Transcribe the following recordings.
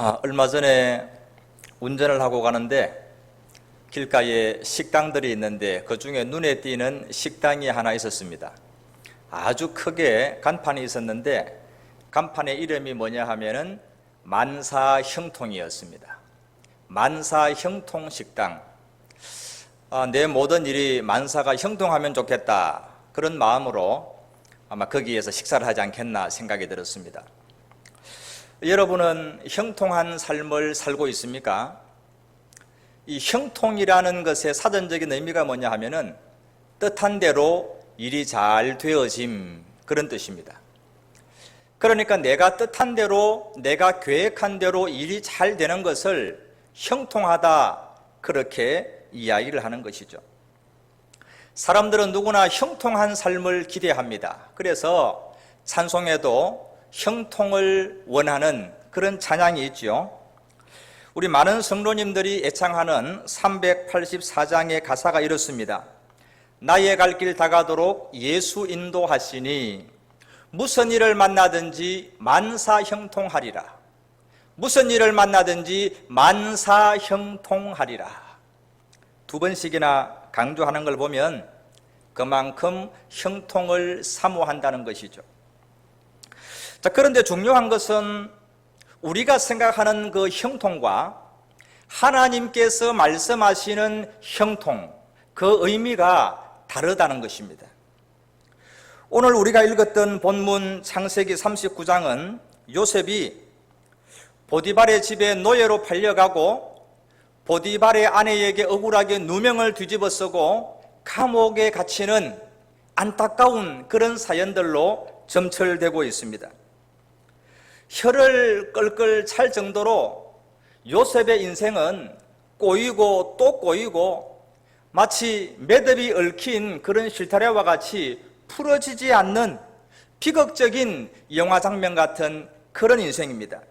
얼마 전에 운전을 하고 가는데 길가에 식당들이 있는데 그 중에 눈에 띄는 식당이 하나 있었습니다. 아주 크게 간판이 있었는데 간판의 이름이 뭐냐 하면은 만사형통이었습니다. 만사형통식당. 내 모든 일이 만사가 형통하면 좋겠다, 그런 마음으로 아마 거기에서 식사를 하지 않겠나 생각이 들었습니다. 여러분은 형통한 삶을 살고 있습니까? 이 형통이라는 것의 사전적인 의미가 뭐냐 하면은 뜻한 대로 일이 잘 되어짐, 그런 뜻입니다. 그러니까 내가 뜻한 대로, 내가 계획한 대로 일이 잘 되는 것을 형통하다, 그렇게 이야기를 하는 것이죠. 사람들은 누구나 형통한 삶을 기대합니다. 그래서 찬송에도 형통을 원하는 그런 찬양이 있죠. 우리 많은 성도님들이 애창하는 384장의 가사가 이렇습니다. 나의 갈 길 다가도록 예수 인도하시니 무슨 일을 만나든지 만사형통하리라. 무슨 일을 만나든지 만사형통하리라. 두 번씩이나 강조하는 걸 보면 그만큼 형통을 사모한다는 것이죠. 자, 그런데 중요한 것은 우리가 생각하는 그 형통과 하나님께서 말씀하시는 형통, 그 의미가 다르다는 것입니다. 오늘 우리가 읽었던 본문 창세기 39장은 요셉이 보디발의 집에 노예로 팔려가고 보디발의 아내에게 억울하게 누명을 뒤집어 쓰고 감옥에 갇히는 안타까운 그런 사연들로 점철되고 있습니다. 혀를 끌끌 찰 정도로 요셉의 인생은 꼬이고 또 꼬이고 마치 매듭이 얽힌 그런 실타래와 같이 풀어지지 않는 비극적인 영화 장면 같은 그런 인생입니다.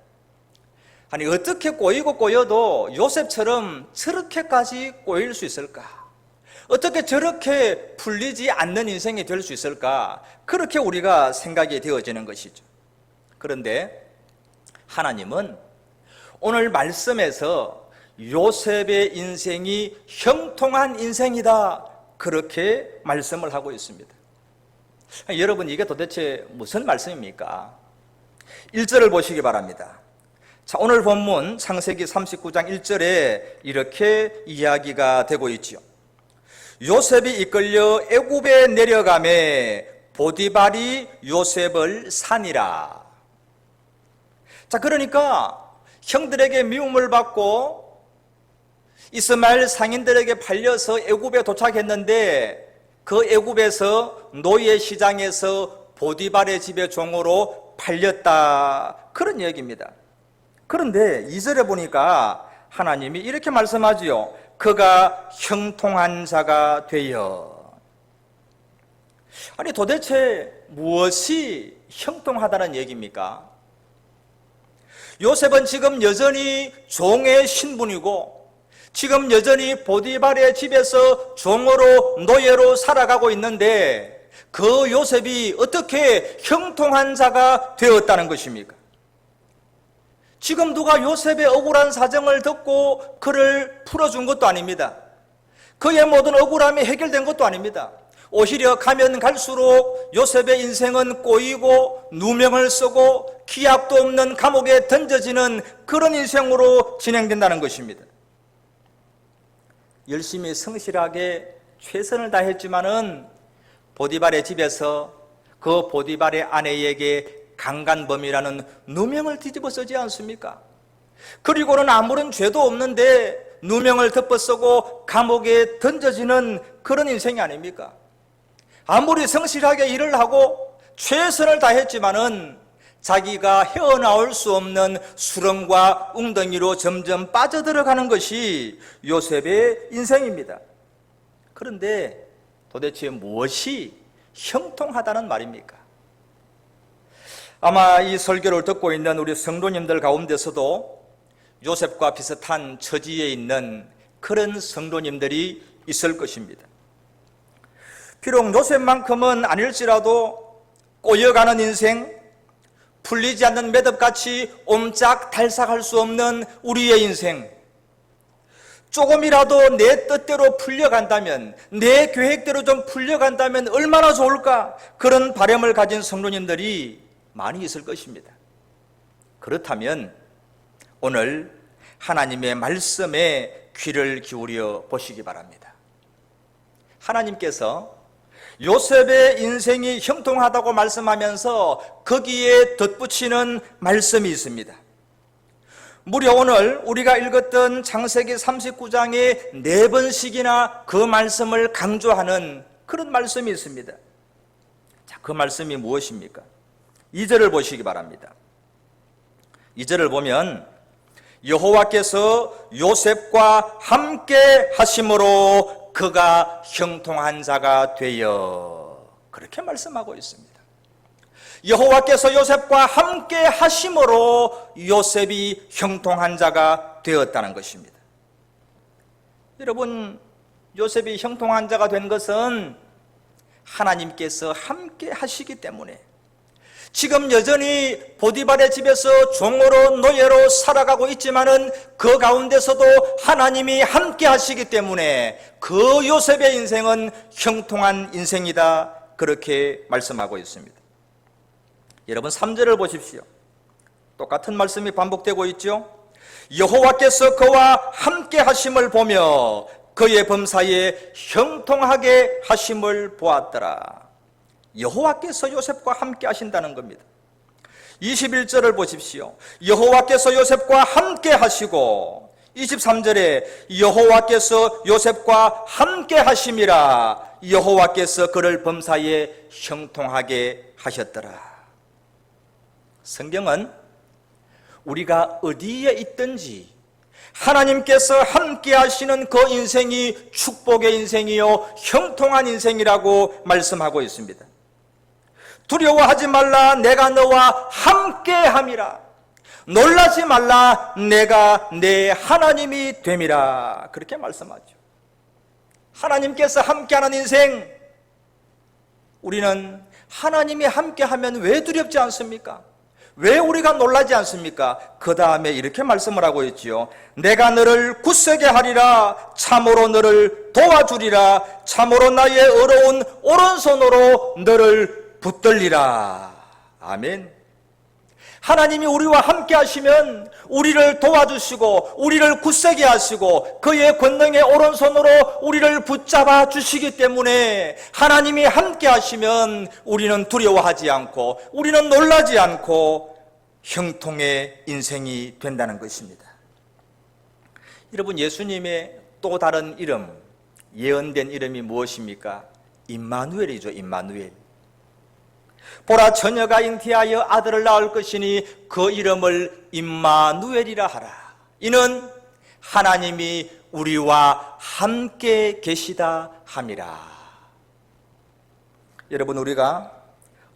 아니, 어떻게 꼬이고 꼬여도 요셉처럼 저렇게까지 꼬일 수 있을까? 어떻게 저렇게 풀리지 않는 인생이 될 수 있을까? 그렇게 우리가 생각이 되어지는 것이죠. 그런데 하나님은 오늘 말씀에서 요셉의 인생이 형통한 인생이다, 그렇게 말씀을 하고 있습니다. 여러분, 이게 도대체 무슨 말씀입니까? 1절을 보시기 바랍니다. 자, 오늘 본문 창세기 39장 1절에 이렇게 이야기가 되고 있지요. 요셉이 이끌려 애굽에 내려가매 보디발이 요셉을 산이라. 자, 그러니까 형들에게 미움을 받고 이스마엘 상인들에게 팔려서 애굽에 도착했는데 그 애굽에서 노예 시장에서 보디발의 집의 종으로 팔렸다, 그런 얘기입니다. 그런데 2절에 보니까 하나님이 이렇게 말씀하지요. 그가 형통한 자가 되어. 아니, 도대체 무엇이 형통하다는 얘기입니까? 요셉은 지금 여전히 종의 신분이고 지금 여전히 보디발의 집에서 종으로 노예로 살아가고 있는데 그 요셉이 어떻게 형통한 자가 되었다는 것입니까? 지금 누가 요셉의 억울한 사정을 듣고 그를 풀어준 것도 아닙니다. 그의 모든 억울함이 해결된 것도 아닙니다. 오히려 가면 갈수록 요셉의 인생은 꼬이고 누명을 쓰고 기약도 없는 감옥에 던져지는 그런 인생으로 진행된다는 것입니다. 열심히 성실하게 최선을 다했지만은 보디발의 집에서 그 보디발의 아내에게 강간범이라는 누명을 뒤집어 쓰지 않습니까? 그리고는 아무런 죄도 없는데 누명을 덮어 쓰고 감옥에 던져지는 그런 인생이 아닙니까? 아무리 성실하게 일을 하고 최선을 다했지만은 자기가 헤어나올 수 없는 수렁과 웅덩이로 점점 빠져들어가는 것이 요셉의 인생입니다. 그런데 도대체 무엇이 형통하다는 말입니까? 아마 이 설교를 듣고 있는 우리 성도님들 가운데서도 요셉과 비슷한 처지에 있는 그런 성도님들이 있을 것입니다. 비록 요셉만큼은 아닐지라도 꼬여가는 인생, 풀리지 않는 매듭같이 옴짝달싹할 수 없는 우리의 인생, 조금이라도 내 뜻대로 풀려간다면, 내 계획대로 좀 풀려간다면 얼마나 좋을까? 그런 바람을 가진 성도님들이 많이 있을 것입니다. 그렇다면 오늘 하나님의 말씀에 귀를 기울여 보시기 바랍니다. 하나님께서 요셉의 인생이 형통하다고 말씀하면서 거기에 덧붙이는 말씀이 있습니다. 무려 오늘 우리가 읽었던 창세기 39장에 4번씩이나 그 말씀을 강조하는 그런 말씀이 있습니다. 자, 그 말씀이 무엇입니까? 2절을 보시기 바랍니다. 2절을 보면 여호와께서 요셉과 함께 하심으로 그가 형통한 자가 되어, 그렇게 말씀하고 있습니다. 여호와께서 요셉과 함께 하심으로 요셉이 형통한 자가 되었다는 것입니다. 여러분, 요셉이 형통한 자가 된 것은 하나님께서 함께 하시기 때문에, 지금 여전히 보디발의 집에서 종으로 노예로 살아가고 있지만은 그 가운데서도 하나님이 함께 하시기 때문에 그 요셉의 인생은 형통한 인생이다, 그렇게 말씀하고 있습니다. 여러분, 3절을 보십시오. 똑같은 말씀이 반복되고 있죠. 여호와께서 그와 함께 하심을 보며 그의 범사에 형통하게 하심을 보았더라. 여호와께서 요셉과 함께 하신다는 겁니다. 21절을 보십시오. 여호와께서 요셉과 함께 하시고, 23절에 여호와께서 요셉과 함께 하심이라 여호와께서 그를 범사에 형통하게 하셨더라. 성경은 우리가 어디에 있든지 하나님께서 함께 하시는 그 인생이 축복의 인생이요 형통한 인생이라고 말씀하고 있습니다. 두려워하지 말라, 내가 너와 함께 함이라. 놀라지 말라, 내가 내 하나님이 됨이라. 그렇게 말씀하죠. 하나님께서 함께하는 인생, 우리는 하나님이 함께하면 왜 두렵지 않습니까? 왜 우리가 놀라지 않습니까? 그 다음에 이렇게 말씀을 하고 있지요. 내가 너를 굳세게 하리라. 참으로 너를 도와주리라. 참으로 나의 어려운 오른손으로 너를 붙들리라. 아멘. 하나님이 우리와 함께 하시면 우리를 도와주시고 우리를 굳세게 하시고 그의 권능의 오른손으로 우리를 붙잡아 주시기 때문에 하나님이 함께 하시면 우리는 두려워하지 않고 우리는 놀라지 않고 형통의 인생이 된다는 것입니다. 여러분, 예수님의 또 다른 이름, 예언된 이름이 무엇입니까? 임마누엘이죠. 임마누엘. 보라, 처녀가 잉태하여 아들을 낳을 것이니 그 이름을 임마누엘이라 하라. 이는 하나님이 우리와 함께 계시다 함이라. 여러분, 우리가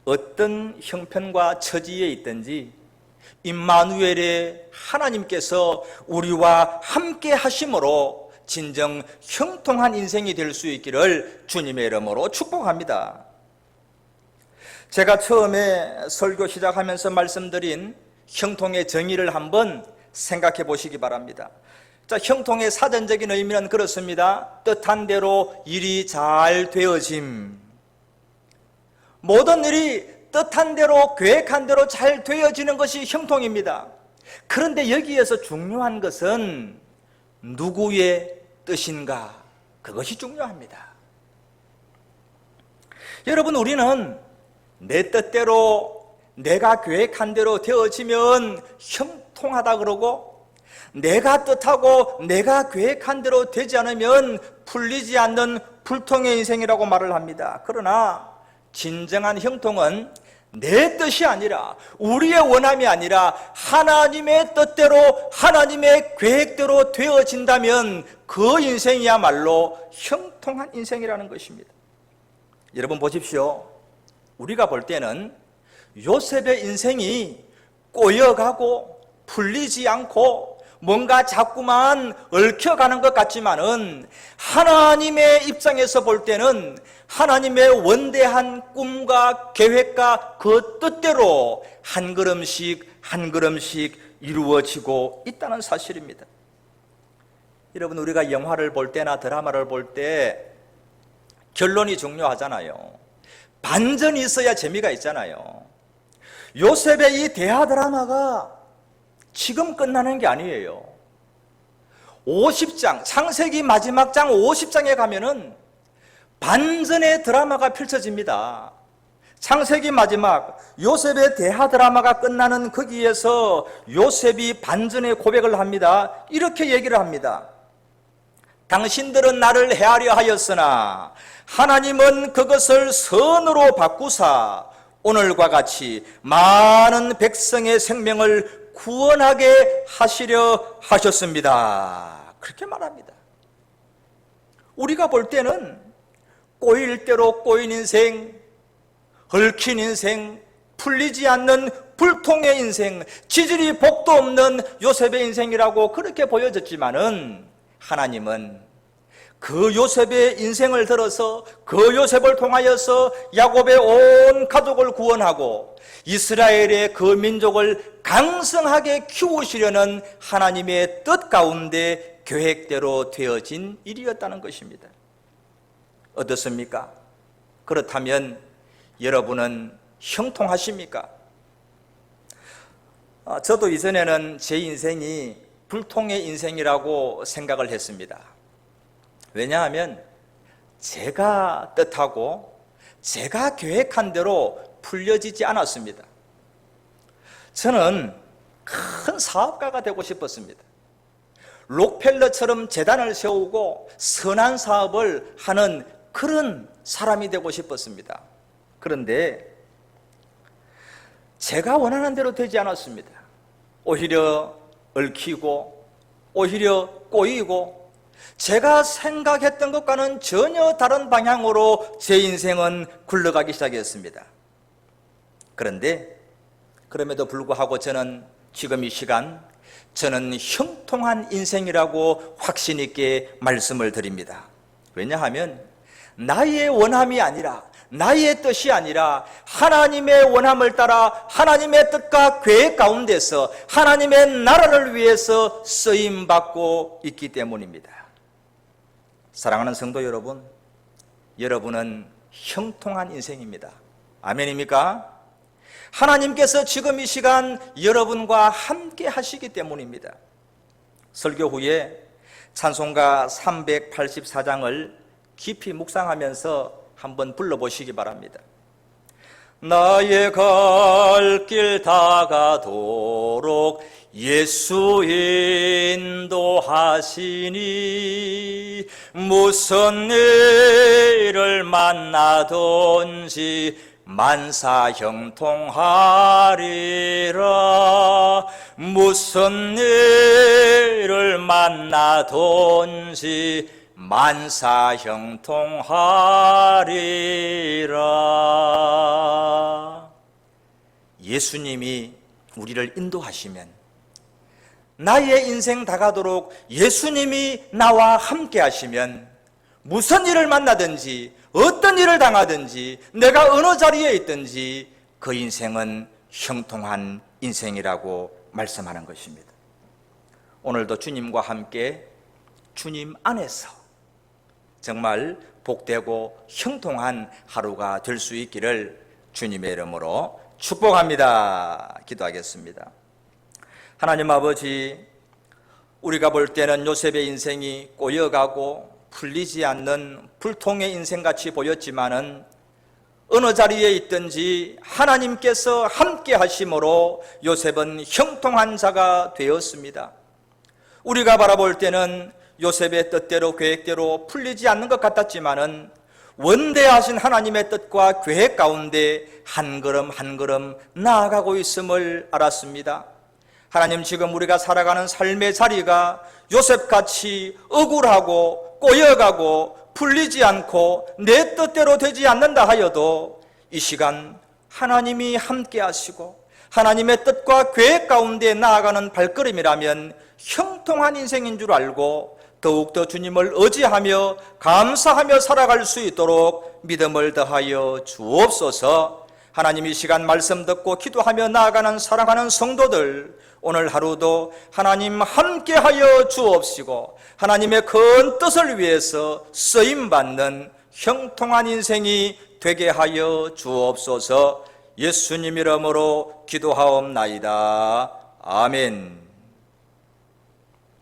어떤 형편과 처지에 있든지 임마누엘의 하나님께서 우리와 함께 하심으로 진정 형통한 인생이 될 수 있기를 주님의 이름으로 축복합니다. 제가 처음에 설교 시작하면서 말씀드린 형통의 정의를 한번 생각해 보시기 바랍니다. 자, 형통의 사전적인 의미는 그렇습니다. 뜻한 대로 일이 잘 되어짐. 모든 일이 뜻한 대로, 계획한 대로 잘 되어지는 것이 형통입니다. 그런데 여기에서 중요한 것은 누구의 뜻인가? 그것이 중요합니다. 여러분, 우리는 내 뜻대로, 내가 계획한 대로 되어지면 형통하다 그러고, 내가 뜻하고 내가 계획한 대로 되지 않으면 풀리지 않는 불통의 인생이라고 말을 합니다. 그러나 진정한 형통은 내 뜻이 아니라, 우리의 원함이 아니라 하나님의 뜻대로, 하나님의 계획대로 되어진다면 그 인생이야말로 형통한 인생이라는 것입니다. 여러분 보십시오. 우리가 볼 때는 요셉의 인생이 꼬여가고 풀리지 않고 뭔가 자꾸만 얽혀가는 것 같지만은 하나님의 입장에서 볼 때는 하나님의 원대한 꿈과 계획과 그 뜻대로 한 걸음씩 한 걸음씩 이루어지고 있다는 사실입니다. 여러분, 우리가 영화를 볼 때나 드라마를 볼 때 결론이 중요하잖아요. 반전이 있어야 재미가 있잖아요. 요셉의 이 대하 드라마가 지금 끝나는 게 아니에요. 50장, 창세기 마지막 장 50장에 가면은 반전의 드라마가 펼쳐집니다. 창세기 마지막 요셉의 대하 드라마가 끝나는 거기에서 요셉이 반전의 고백을 합니다. 이렇게 얘기를 합니다. 당신들은 나를 해하려 하였으나 하나님은 그것을 선으로 바꾸사 오늘과 같이 많은 백성의 생명을 구원하게 하시려 하셨습니다. 그렇게 말합니다. 우리가 볼 때는 꼬일 대로 꼬인 인생, 얽힌 인생, 풀리지 않는 불통의 인생, 지질이 복도 없는 요셉의 인생이라고 그렇게 보여졌지만은 하나님은 그 요셉의 인생을 들어서 그 요셉을 통하여서 야곱의 온 가족을 구원하고 이스라엘의 그 민족을 강성하게 키우시려는 하나님의 뜻 가운데 계획대로 되어진 일이었다는 것입니다. 어떻습니까? 그렇다면 여러분은 형통하십니까? 저도 이전에는 제 인생이 불통의 인생이라고 생각을 했습니다. 왜냐하면 제가 뜻하고 제가 계획한 대로 풀려지지 않았습니다. 저는 큰 사업가가 되고 싶었습니다. 록펠러처럼 재단을 세우고 선한 사업을 하는 그런 사람이 되고 싶었습니다. 그런데 제가 원하는 대로 되지 않았습니다. 오히려 얽히고 오히려 꼬이고 제가 생각했던 것과는 전혀 다른 방향으로 제 인생은 굴러가기 시작했습니다. 그런데 그럼에도 불구하고 저는 지금 이 시간 저는 형통한 인생이라고 확신 있게 말씀을 드립니다. 왜냐하면 나의 원함이 아니라 나의 뜻이 아니라 하나님의 원함을 따라 하나님의 뜻과 계획 가운데서 하나님의 나라를 위해서 쓰임받고 있기 때문입니다. 사랑하는 성도 여러분, 여러분은 형통한 인생입니다. 아멘입니까? 하나님께서 지금 이 시간 여러분과 함께 하시기 때문입니다. 설교 후에 찬송가 384장을 깊이 묵상하면서 한번 불러보시기 바랍니다. 나의 갈 길 다가도록 예수 인도하시니 무슨 일을 만나든지 만사 형통하리라. 무슨 일을 만나든지 만사 형통하리라. 예수님이 우리를 인도하시면, 나의 인생 다가도록 예수님이 나와 함께 하시면 무슨 일을 만나든지 어떤 일을 당하든지 내가 어느 자리에 있든지 그 인생은 형통한 인생이라고 말씀하는 것입니다. 오늘도 주님과 함께 주님 안에서 정말 복되고 형통한 하루가 될 수 있기를 주님의 이름으로 축복합니다. 기도하겠습니다. 하나님 아버지, 우리가 볼 때는 요셉의 인생이 꼬여가고 풀리지 않는 불통의 인생같이 보였지만은 어느 자리에 있든지 하나님께서 함께 하심으로 요셉은 형통한 자가 되었습니다. 우리가 바라볼 때는 요셉의 뜻대로 계획대로 풀리지 않는 것 같았지만은 원대하신 하나님의 뜻과 계획 가운데 한 걸음 한 걸음 나아가고 있음을 알았습니다. 하나님, 지금 우리가 살아가는 삶의 자리가 요셉같이 억울하고 꼬여가고 풀리지 않고 내 뜻대로 되지 않는다 하여도 이 시간 하나님이 함께 하시고 하나님의 뜻과 계획 가운데 나아가는 발걸음이라면 형통한 인생인 줄 알고 더욱더 주님을 의지하며 감사하며 살아갈 수 있도록 믿음을 더하여 주옵소서. 하나님, 이 시간 말씀 듣고 기도하며 나아가는 사랑하는 성도들, 오늘 하루도 하나님 함께하여 주옵시고 하나님의 큰 뜻을 위해서 쓰임받는 형통한 인생이 되게 하여 주옵소서. 예수님 이름으로 기도하옵나이다. 아멘.